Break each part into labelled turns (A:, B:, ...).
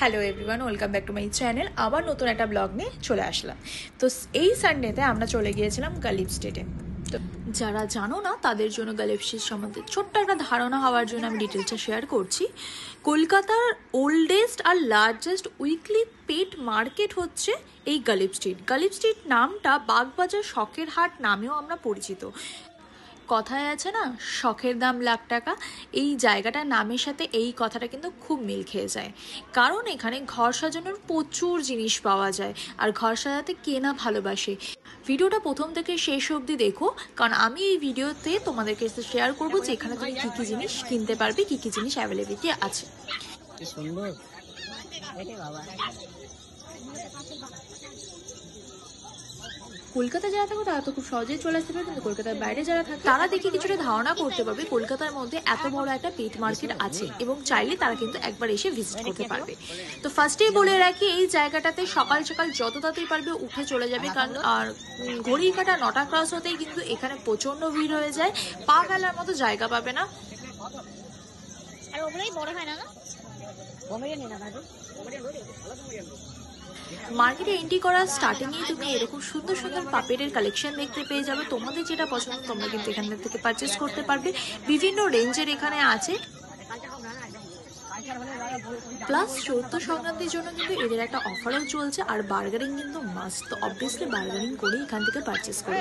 A: Hello everyone, welcome back to my channel. আবার নতুন একটা ব্লগ নিয়ে চলে আসলাম। তো এই সানডেতে আমরা চলে গিয়েছিলাম গালিব স্ট্রিটে। তো যারা জানো না তাদের জন্য গালিব স্ট্রিট সম্বন্ধে ছোট্ট একটা ধারণা হওয়ার জন্য আমি ডিটেলসটা শেয়ার করছি। কলকাতার ওল্ডেস্ট আর লার্জেস্ট উইকলি পেট মার্কেট হচ্ছে এই গালিব স্ট্রিট। গালিব স্ট্রিট নামটা বাগবাজার শখের হাট নামেও আমরা পরিচিত। কথায় আছে না, শখের দাম লাখ টাকা। এই জায়গাটার নামের সাথে এই কথাটা কিন্তু খুব মিল খেয়ে যায়, কারণ এখানে ঘর সাজানোর প্রচুর জিনিস পাওয়া যায় আর ঘর সাজাতে কে না ভালোবাসে। ভিডিওটা প্রথম থেকে শেষ অবধি দেখো, কারণ আমি এই ভিডিওতে তোমাদেরকে শেয়ার করবো যে এখানে তুমি কী কী জিনিস কিনতে পারবে, কী কী জিনিস অ্যাভেলেবিলিটি আছে। কলকাতা যারা থাকো তারা তো খুব সহজেই চলে আসতে পারে, কিন্তু কলকাতার বাইরে যারা থাকে তারা দেখে কিছুটা ধারণা করতে পারবে কলকাতার মধ্যে এত বড় একটা পেট মার্কেট আছে, এবং চাইলে তারা কিন্তু একবার এসে ভিজিট করতে পারবে। তো ফার্স্টেই বলে রাখি, এই জায়গাটাতে সকাল সকাল যত তাড়াতাড়ি পারবে উঠে চলে যাবে, কারণ আর ঘড়ির কাঁটা 9টা ক্রস হতেই কিন্তু এখানে প্রচন্ড ভিড় হয়ে যায়, পা ফেলার মতো জায়গা পাবে না। আর ওগুলোই বড় হয় না, মার্কেটে এন্ট্রি করার স্টার্টিংয়ে তুমি এরকম সুন্দর সুন্দর পাপেটের কালেকশন দেখতে পেয়ে যাবে। তোমাদের যেটা পছন্দ তোমরা কিন্তু এখান থেকে পারচেস করতে পারবে। বিভিন্ন রেঞ্জের এখানে আছে। প্লাস চৌদ্দ সংক্রান্তির জন্য কিন্তু এদের একটা অফারও চলছে, আর বার্গারিং কিন্তু মাস্ট। তো অবভিয়াসলি বার্গারিং করে এখান থেকে পারচেস করে।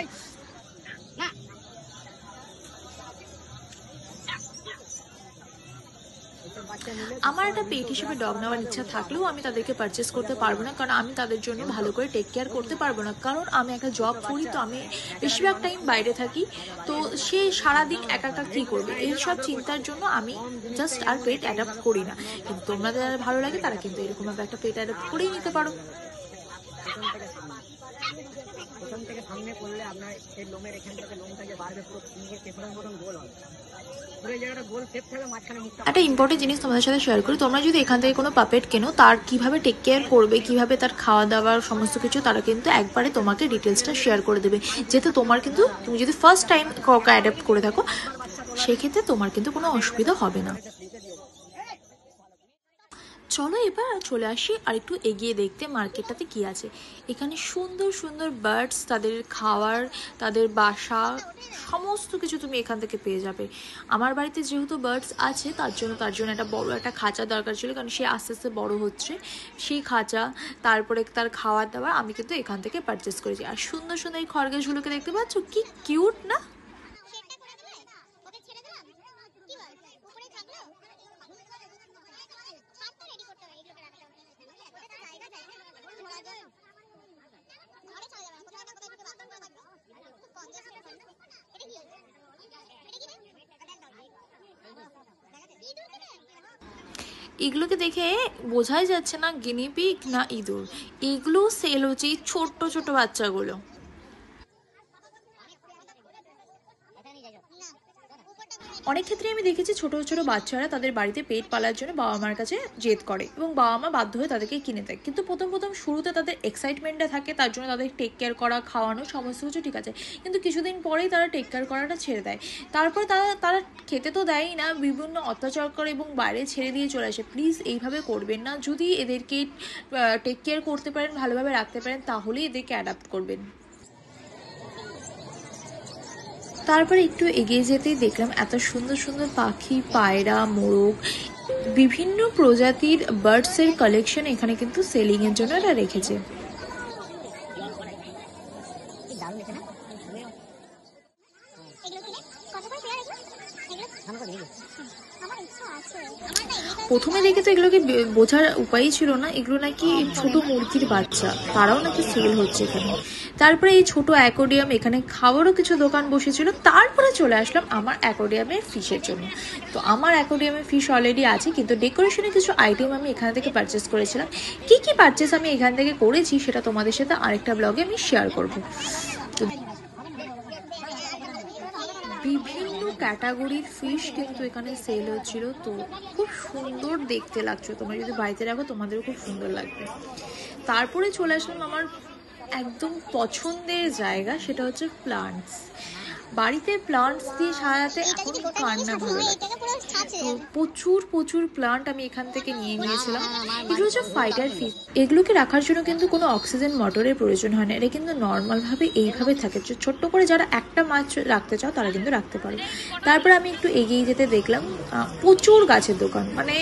A: আমার একটা পেট হিসেবে ডগ নেওয়ার ইচ্ছা থাকলেও আমি তাদেরকে পারচেস করতে পারবো না, কারণ আমি তাদের জন্য ভালো করে টেক কেয়ার করতে পারবো না, কারণ আমি একটা জব করি। তো আমি বেশিরভাগ টাইম বাইরে থাকি, তো সে সারাদিন একা একা কী করবে, এইসব চিন্তার জন্য আমি জাস্ট আর পেট অ্যাডাপ্ট করি না। কিন্তু তোমাদের যারা ভালো লাগে তারা কিন্তু এরকমভাবে একটা পেট অ্যাডাপ্ট করেই নিতে পারো। প্রথম থেকে সামনে করলে আপনার এই লোমের এখান থেকে লোমটাকে বাড়বে, পুরো পেছনের মতন গোল হবে। একটা ইম্পর্টেন্ট জিনিস তোমাদের সাথে শেয়ার করি, তোমরা যদি এখান থেকে কোনো পাপেট কেনো তার কিভাবে টেক কেয়ার করবে, কিভাবে তার খাওয়া দাওয়ার সমস্ত কিছু তারা কিন্তু একবারে তোমাকে ডিটেলসটা শেয়ার করে দেবে। যেহেতু তোমার কিন্তু তুমি যদি ফার্স্ট টাইম কাউকে অ্যাডাপ্ট করে থাকো, সেক্ষেত্রে তোমার কিন্তু কোনো অসুবিধা হবে না। চলো এবার চলে আসি আর একটু এগিয়ে দেখতে মার্কেটটাতে কি আছে। এখানে সুন্দর সুন্দর বার্ডস, তাদের খাওয়ার, তাদের বাসা, সমস্ত কিছু তুমি এখান থেকে পেয়ে যাবে। আমার বাড়িতে যেহেতু বার্ডস আছে তার জন্য একটা বড় একটা খাঁচা দরকার ছিল, কারণ সে আস্তে আস্তে বড় হচ্ছে। সেই খাঁচা, তারপরে তার খাওয়ার দাওয়ার আমি কিন্তু এখান থেকে পারচেস করেছি। আর সুন্দর সুন্দর এই খরগোশগুলোকে দেখতে পাচ্ছ, কি কিউট না? এগুলোকে দেখে বোঝাই যাচ্ছে না গিনিপিগ না ইঁদুর, এগুলো সেল হচ্ছে এই ছোট্ট ছোট বাচ্চাগুলো। অনেক ক্ষেত্রে আমি দেখেছি ছোট ছোট বাচ্চারা তাদের বাড়িতে পেট পালার জন্য বাবা মার কাছে জেদ করে, এবং বাবা মা বাধ্য হয়ে তাদেরকে কিনে দেয়। কিন্তু প্রথম শুরুতে তাদের এক্সাইটমেন্টটা থাকে, তার জন্য তাদের টেক কেয়ার করা, খাওয়ানো সমস্ত কিছু ঠিক আছে, কিন্তু কিছুদিন পরেই তারা টেক কেয়ার করাটা ছেড়ে দেয়। তারপর তারা খেতে তো দেয়ই না, বিভিন্ন অত্যাচার করে এবং বাইরে ছেড়ে দিয়ে চলে আসে। প্লিজ এইভাবে করবেন না। যদি এদেরকে টেক কেয়ার করতে পারেন, ভালোভাবে রাখতে পারেন, তাহলেই এদেরকে অ্যাডাপ্ট করবেন। তারপরে একটু এগিয়ে যেতেই দেখলাম এত সুন্দর সুন্দর পাখি, পায়রা, মোরগ, বিভিন্ন প্রজাতির বার্ডসের কালেকশন এখানে কিন্তু সেলিংয়ের জন্য এরা রেখেছে। প্রথমে দেখে তো এগুলোকে বোঝার উপায়ই ছিল না, এগুলো নাকি ছোট মুরগির বাচ্চা, তারাও নাকি সেল হচ্ছে এখানে। তারপরে এই ছোট অ্যাকোরিয়াম, এখানে খাবারও কিছু দোকান বসেছিল। তারপরে চলে আসলাম আমার অ্যাকোরিয়ামে ফিশের জন্য। তো আমার অ্যাকোরিয়ামে ফিশ অলরেডি আছে, কিন্তু ডেকোরেশনের কিছু আইটেম আমি এখান থেকে পারচেস করেছিলাম। কি কি পারচেস আমি এখান থেকে করেছি সেটা তোমাদের সাথে আরেকটা ব্লগে আমি শেয়ার করব। বিভিন্ন ক্যাটাগরির ফিশ কিন্তু এখানে সেল হচ্ছিল। তো খুব সুন্দর দেখতে লাগছে, তোমরা যদি বাড়িতে রাখো তোমাদেরও খুব সুন্দর লাগবে। তারপরে চলে আসলাম আমার একদম পছন্দের জায়গা, সেটা হচ্ছে প্লান্টস। বাড়িতে প্লান্টস দিয়ে সাজাতে এখন কার না ভালো লাগে। তো প্রচুর প্রচুর প্লান্ট আমি এখান থেকে নিয়ে নিয়েছিলাম। এগুলো হচ্ছে ফাইটার ফিশ। এগুলোকে রাখার জন্য কিন্তু কোনো অক্সিজেন মোটরের প্রয়োজন হয় না, এটা কিন্তু নর্মালভাবে এইভাবে থাকে। ছোট্ট করে যারা একটা মাছ রাখতে চাও তারা কিন্তু রাখতে পারো। তারপর আমি একটু এগিয়ে যেতে দেখলাম প্রচুর গাছের দোকান, মানে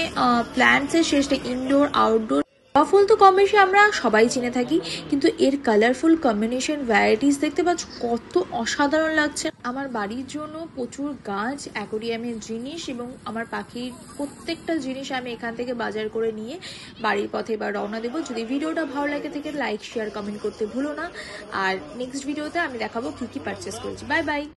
A: প্ল্যান্টসের শেষটা, ইনডোর আউটডোর। জবা ফুল তো কম বেশি আমরা সবাই চিনে থাকি, কিন্তু এর কালারফুল কম্বিনেশন ভ্যারাইটিস দেখতে পাচ্ছ কত অসাধারণ লাগছে। আমার বাড়ির জন্য প্রচুর গাছ, অ্যাকোরিয়ামের জিনিস এবং আমার পাখির প্রত্যেকটা জিনিস আমি এখান থেকে বাজার করে নিয়ে বাড়ির পথে এবার রওনা দেবো। যদি ভিডিওটা ভালো লাগে থেকে লাইক শেয়ার কমেন্ট করতে ভুলো না। আর নেক্সট ভিডিওতে আমি দেখাবো কি কি পারচেস করেছি। Bye bye.